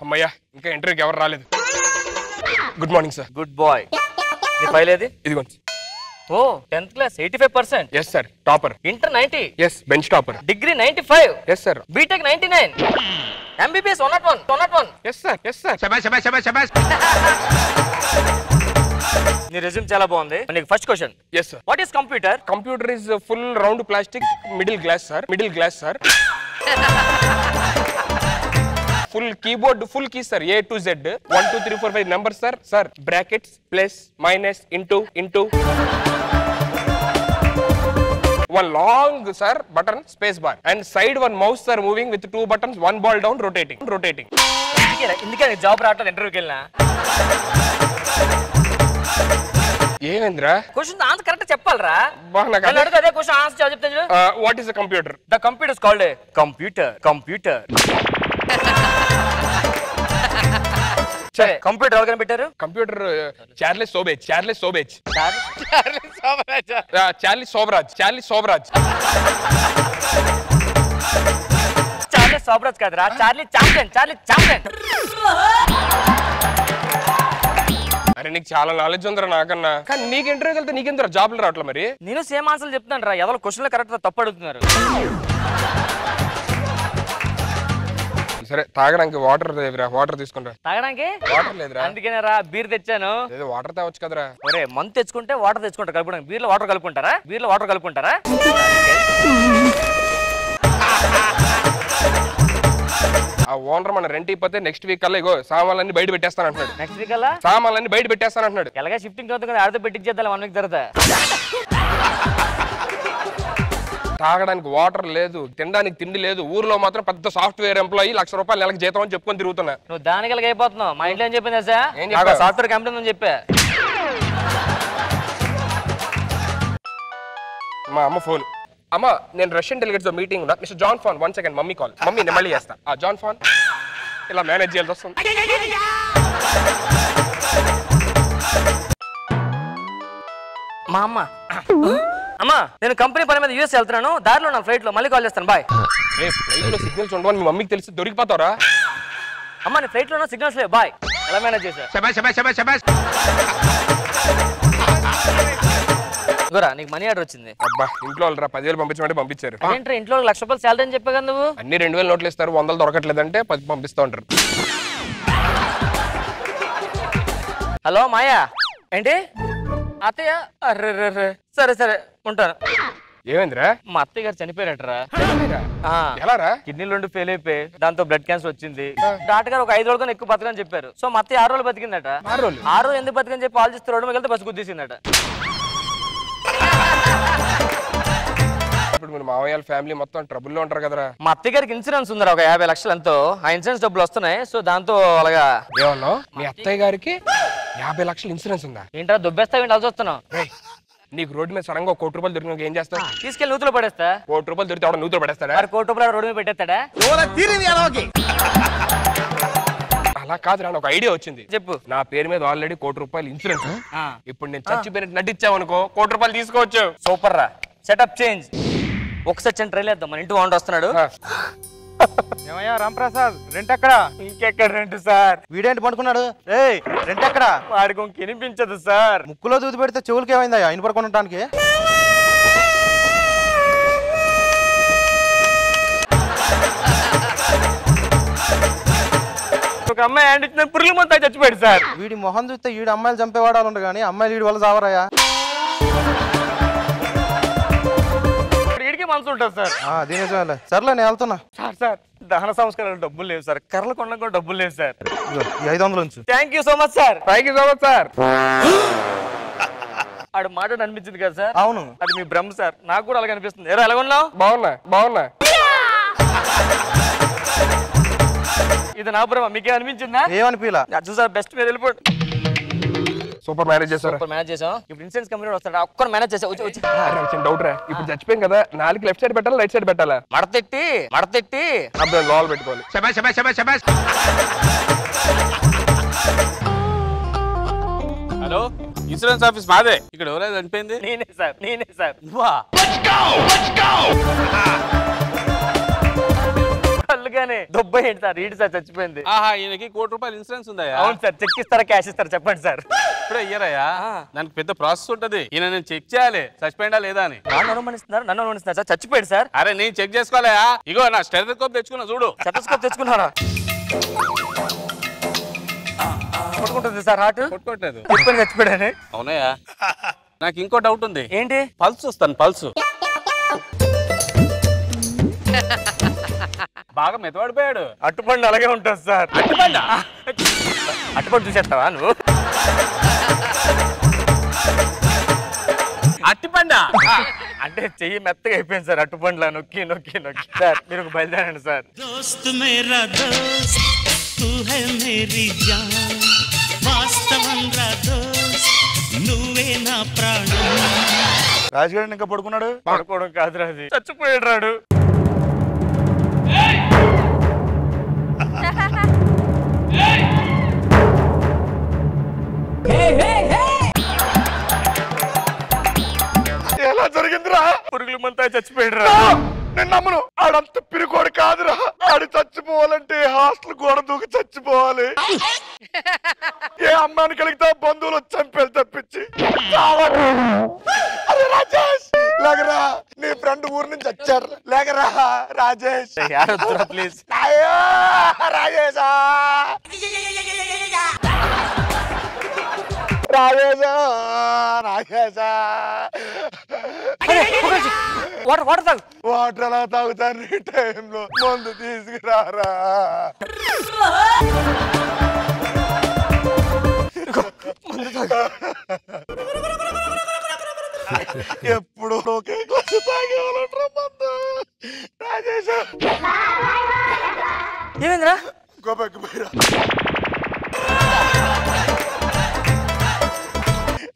అమ్మయ్యా ఇంకా ఇంటర్వ్యూకి ఎవరు రాలేదు. Good morning sir. Good boy. నీ ఫైల్ ఏది? ఇదిగోండి. Oh 10th class 85%. Yes sir. Topper. Inter 90. Yes bench topper. Degree 95. Yes sir. BTech 99. MBBS 101. Yes sir. Yes sir. నీ రెజ్యూమ్ చాలా బాగుంది. నీకు first question. Yes sir. What is computer? Computer is full round plastic middle glass sir. Middle glass sir. Full keyboard full key sir. A to Z 1 2 3 4 5 numbers sir. Sir brackets plus minus into one long sir button space bar and side one mouse sir moving with 2 buttons, 1 ball down rotating. ఇందుకే job రావట్లేదు ఇంటర్వ్యూకి వెళ్ళినా. ఏమేంద్రా question answer correct చెప్పాలరా. అదే question answer చెప్తాను. What is the computer? The computer is called a computer. సరే computer ఎవరు కనిపెట్టారు? Computer Charles Sobage. Charlie Sobhraj కాదురా, చార్లీ చాప్లిన్. అరే నీకు చాలా నాలెడ్జ్ ఉందిరా నాకన్నా. కానీ నీకు ఇంటర్వ్యూకి వెళ్తే నీకెందుకు జాబ్లు రావట్లేదు? మరి నేను సేమ్ ఆన్సర్ చెప్తాను రా. ఎవరు క్వశ్చన్లు కరెక్ట్ తప్పు అడుగుతున్నారు. సరే తాగడానికి వాటర్ లేదురా. వాటర్ తీసుకుంటా. తాగడానికి వాటర్ లేదురా. అందుకేనా వాటర్ తెచ్చాను. వాటర్ తేవచ్చు కదరా. ఒరే మంత్ తెచ్చుకుంటే వాటర్ తెచ్చుకుంటారు కలుపుకోవడానికి. బీర్లో వాటర్ కలుపుకుంటారా? ఆ ఓనర్ మన రెంట్ ఇప్పితే నెక్స్ట్ వీక్ కల్లా ఇగో సామాన్లన్నీ బయట పెట్టేస్తాను అంటున్నాడు. నెక్స్ట్ వీక్ అలా సామాన్లన్నీ బయట పెట్టేస్తాను అంటున్నాడు. ఎలాగా షిఫ్టింగ్ అవుతుంది కదా, ఆడితో పెట్టించేద్దాం 1 వీక్ తర్వాత. తాగడానికి వాటర్ లేదు, తినడానికి తిండి లేదు. ఊర్లో మాత్రం పెద్ద సాఫ్ట్వేర్ ఎంప్లాయీ ₹1,00,000 నెలకు జీతం అని చెప్పుకొని తిరుగుతున్నా. నువ్వు దానికి ఎలాగ అయిపోతున్నావు? మా ఇంట్లో ఏం చెప్పింది సార్? సాఫ్ట్వేర్ కంపెనీ అని చెప్పా. మా అమ్మ ఫోన్. అమ్మ నేను రష్యన్ డెలిగేట్స్ మీటింగ్ ఉన్నా. Mister John phone 1 second. Mummy call. Mummy నేను మళ్ళీ చేస్తా. జాన్ ఫోన్ ఇలా మేనేజ్ చేయాల్సి వస్తుంది. మా అమ్మా నేను కంపెనీ పని మీద యూఎస్ వెళ్తున్నాను. దారిలో నా ఫ్లైట్ లో మళ్ళీ కాల్ చేస్తాను. బాయ్. ఫ్లైట్ లో సిగ్నల్స్ ఉండవని మీ మమ్మీకి తెలిసి దొరికిపోతారా? అమ్మా నీ ఫ్లైట్ లో సిగ్నల్స్ లేవు. బాయ్. ఎలా మేనేజ్ చేసా? నీకు మనీ ఆర్డర్ వచ్చింది. అబ్బా ఇంట్లో వాళ్ళరా 10,000 పంపించమంటే పంపించారు. ఏంటంటే ఇంట్లో ₹1,00,000 శాలరీ అని చెప్పా కదా నువ్వు. అన్ని 2,000 నోట్లు ఇస్తారు. 100 దొరకట్లేదంటే 10 పంపిస్తా ఉంటారు. హలో మాయా. ఏంటి అత్తయ్య? అర్రే సరే ఉంటాను. ఏమైందిరా? మా అత్తయ్య గారు చనిపోయారటరా. ఎలారా? కిడ్నీలు 2 ఫెయిల్ అయిపోయి దాంతో బ్లడ్ క్యాన్సర్ వచ్చింది. డాక్టర్ గారు ఒక 5 రోజులు ఎక్కువ బతకని చెప్పారు. సో మా అత్తయ్య 6 రోజులు బతికిందట. 6 రోజులు ఎందుకు బతికని చెప్పి ఆలోచిస్తే రోడ్డు మీద బస్సు గుద్దేసిందట. ఇప్పుడు మన మామయ్య ఫ్యామిలీ మొత్తం ట్రబుల్లో ఉంటారు కదరా. మా అత్తయ్య గారికి ఇన్సూరెన్స్ ఉందరా ఒక 50 లక్షలు ఎంతో. ఆ ఇన్సూరెన్స్ డబ్బులు వస్తున్నాయి. సో దాంతో అలాగా. ఏమన్నా మీ అత్తయ్య గారికి 50 లక్షలు ఇన్సూరెన్స్ ఉందా? ఏంట్రా దుబ్బేస్తావు? అలసి వస్తున్నావు. నీకు రోడ్డు మీద సడన్గా ₹1,00,000 దొరికిన ఏం చేస్తా? తీసుకెళ్ళి నూతులో పడేస్తా. ₹1,00,000 దొరికితే ఆవిడ నూతులో పడేస్తాడా? ₹1,00,000 రోడ్డు మీద పెట్టేస్తాడా? అలా కాదురా, ఒక ఐడియా వచ్చింది. చెప్పు. నా పేరు మీద ఆల్రెడీ ₹1,00,000 ఇన్సూరెన్స్. ఇప్పుడు నేను చచ్చిపోయినట్టు నటించావనుకో ₹1,00,000 తీసుకోవచ్చు. సూపర్ రా. Setup change. ఒకసారి ట్రైల్ వేద్దాం. మన ఇంటి ఓనర్ వస్తున్నాడు. ఏమయ్యా రాంప్రసాద్, రెంట్ ఎక్కడ? ఇంకెక్కడ రెంట్ సార్? వీడేంటి పడుకున్నాడు? ఏయ్ రెంట్ ఎక్కడ? వాడికి వినిపించదు సార్. ముక్కులో దూది పెడితే చెవులకి ఏమైందయ్యా ఇన్ని పడుకుంటానికి? ఒక అమ్మాయి హ్యాండ్ ఇచ్చిన పురుగుల మొత్తం చచ్చిపోయాడు సార్. వీడి మొహం చూస్తే వీడి అమ్మాయిలు చంపేవాడాలు ఉండవు కానీ అమ్మాయిలు వీడి వల్ల చావరాయా? వీడికి మనసు ఉంటుంది సార్. దీని సర్లే నేను వెళ్తున్నా. సార్ దహన సంస్కారాలు డబ్బులు లేవు సార్. కర్రలు కొనడం కూడా డబ్బులు లేవు సార్. 500 ఉంచు. Thank you so much sir. Thank you so much sir. ఆడు మాట అనిపించింది కదా సార్? అవును. అది మీ భ్రమ సార్. నాకు కూడా అలాగే అనిపిస్తుంది. ఎలా ఉన్నావు? బాగున్నా. ఇది నా భ్రమ. మీకే అనిపించిందా? ఏమనిపిలా చూసారు. బెస్ట్ మీరు వెళ్ళిపోండి. సూపర్ మేనేజ్ చేశారు. ఇప్పుడు ఇన్సూరెన్స్ కంపెనీ వస్తాడు. ఒక్కరు మేనేజ్ చేసా. డౌట్ రా. ఇప్పుడు చచ్చిపోయాం కదా, 4 లెఫ్ట్ సైడ్ పెట్టాలా రైట్ సైడ్ పెట్టాలా? మడతెట్టి అప్పుడు లోపల పెట్టుకోవాలి. హలో, ఇన్సూరెన్స్ ఆఫీస్ మాదే. ఇక్కడ ఎవరైనా చనిపోయింది? నేనే సార్. కళ్ళు అందుకని దొబ్బ ఏంటి సార్ ఈడు సార్ చచ్చిపోయింది. ఆహా ఈయనకి ₹1,00,00,000 ఇన్సూరెన్స్ ఉందా? అవును సార్. చెక్ ఇస్తారా క్యాష్ ఇస్తారా చెప్పండి సార్. ఇప్పుడే ఇయ్యరయ్యా, దానికి పెద్ద ప్రాసెస్ ఉంటది. ఈయన నేను చెక్ చేయాలి చచ్చిపోయిందా లేదా అని. నన్ను అనుమానిస్తున్నారు సార్. చచ్చిపోయాడు సార్. అరే నేను చెక్ చేసుకోవాలయా, ఇగో నా స్టెథోస్కోప్ తెచ్చుకున్నా చూడు. స్టెథోస్కోప్ తెచ్చుకున్నారా? కొట్టుకుంటుంది సార్ హార్ట్. కొట్టుకోవట్లేదు. చెప్పని చచ్చిపోయాడని. అవునయ్యా, నాకు ఇంకో డౌట్ ఉంది. ఏంటి? పల్స్ వస్తాను, పల్స్ బాగా మెతవాడిపోయాడు. అట్టుపండు అలాగే ఉంటుంది సార్. అట్టుపండా? అట్టుపండు చూసేస్తావా నువ్వు? అట్టిపండా అంటే చెయ్యి మెత్తగా అయిపోయింది సార్ అట్టుపండులా నొక్కి నొక్కి నొక్కి. సార్ మీరు బయలుదేరండి సార్. దోస్త్ మేరా దోస్త్ తూ హై మేరీ జాన్, వాస్తవం రా దోస్త్ నువ్వే నా ప్రాణం. రాజుగారిని ఇంకా పడుకున్నాడు. పడుకోవడం కాదు రాజు, చచ్చిపోయాడు రాడు. ఎలా జరిగిందిరా? పురుగుల మంతా చచ్చిపోయాడు రా. నేను నమ్మను. ఆడంత పిరికోడు కాదురా. ఆడు చచ్చిపోవాలంటే హాస్టల్ గోడ దూకి చచ్చిపోవాలి. ఏ అమ్మాయిని కలిగితే బంధువులు చంపేది తప్పించి. అరే రాజేష్ లేకరా, నీ ఫ్రెండ్ ఊరు నుంచి వచ్చారు. లేకరా రాజేష్. ప్లీజ్ అయ్యో రాజేశా, రాజేశా, రాజేశా. వాటర్ తాగు. వాటర్ ఎలా తాగుతాను ఈ టైంలో? మందు తీసుకురారా. ఎప్పుడు ఒకే గ్లాసు తాగేవాళ్ళట్రా మందు. రాజేశ ఏమైందిరా? గోపెక్కిపోయిరా.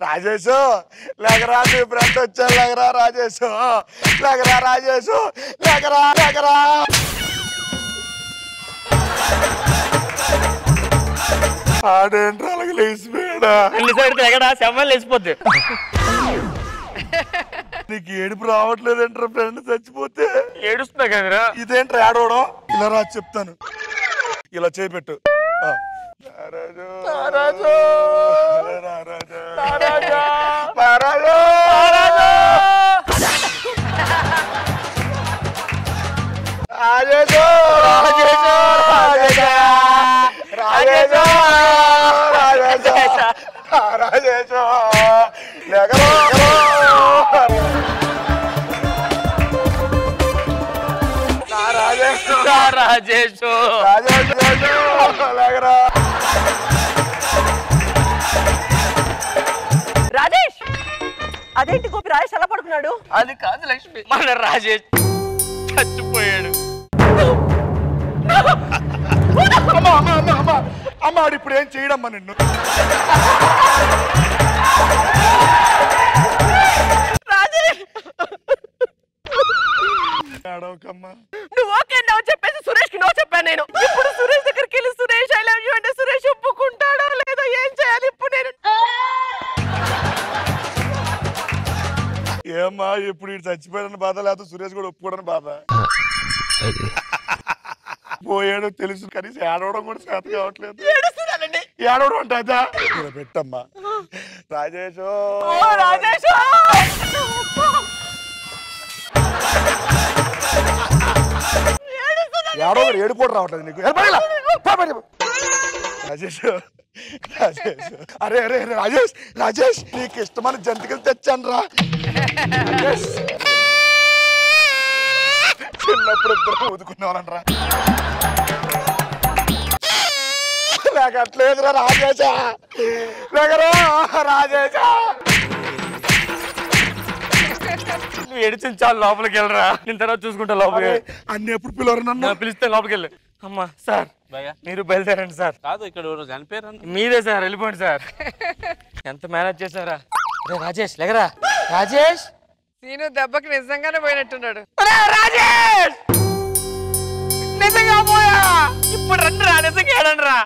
రాజేశు లేకరా, నీ ఫ్రెండ్ వచ్చారు. లేకరా రాజేశు, లేకరా రాజేశు, లేకరా లేకరా. ఆడేంట్రా అలాగే లేచిపోయాడా? ఎక్కడ శవం లేచిపోద్ది. నీకు ఏడుపు రావట్లేదంటారా ఫ్రెండ్ చచ్చిపోతే? ఏడుస్తున్నా కదరా. ఇదేంట్రా ఏడవడం? ఇలా రా చెప్తాను. ఇలా చేపెట్టు. రాజు రాజు రాజు రాజు. రాజేష్ రాజేష్, అదేంటి గోపి రాజేష్ అలా పడుకున్నాడు? అది కాదు లక్ష్మి, మన రాజేష్ చచ్చిపోయాడు. అమ్మాడు ఇప్పుడు ఏం చేయడమ్మా నిన్ను? రాజేష్ నువ్వు ఓకే అన్నావు చెప్పేసి సురేష్ కి నో చెప్పాను నేను. ఇప్పుడు సురేష్ దగ్గరికి వెళ్ళి సురేష్ ఐ లవ్ యూ అంటే సురేష్ ఒప్పుకుంటాడో లేదో ఏం చేయాలి ఇప్పుడు నేను? ఏమ్మా ఇప్పుడు ఇటు చచ్చిపోయాడని బాధ, లేకపోతే సురేష్ కూడా ఒప్పుకోవడానికి బాధ? పోయాడు తెలుసు, కనీసం ఏడవడం కూడా చేత కావట్లేదు. ఏడుస్తున్నానండి. ఏడవడం అంటే అదా? పెట్టమ్మా రాజేష్. రాజేష్ ఏడుపోవడం రావట్లేదు నీకు? రాజేష్ రాజేష్, అరే అరే రాజేష్ రాజేష్, నీకు ఇష్టమైన జంతికలు తెచ్చాను రా. చిన్నప్పుడు ఇద్దరు ఊదుకునేవాళ్ళరా. లేకట్లేదురా రాజేష, లేకరా రాజేష. నువ్వు ఏడిచిన చాలు, లోపలికి వెళ్ళరా. నేను తర్వాత చూసుకుంటా. లోపలికి అన్ని ఎప్పుడు పిలవరు నన్ను? పిలిస్తే లోపలికి వెళ్ళి. అమ్మా సార్ మీరు బయలుదేరండి సార్. కాదు ఇక్కడ చనిపోయారు. మీరే సార్, వెళ్ళిపోండి సార్. ఎంత మేనేజ్ చేశారా? రాజేష్ లేకరా. రాజేష్ నేను దెబ్బకి నిజంగానే పోయినట్టున్నాడు. రాజేష్ నిజంగా పోయా. ఇప్పుడు రండి రా, నిజంగా ఏడండి రా.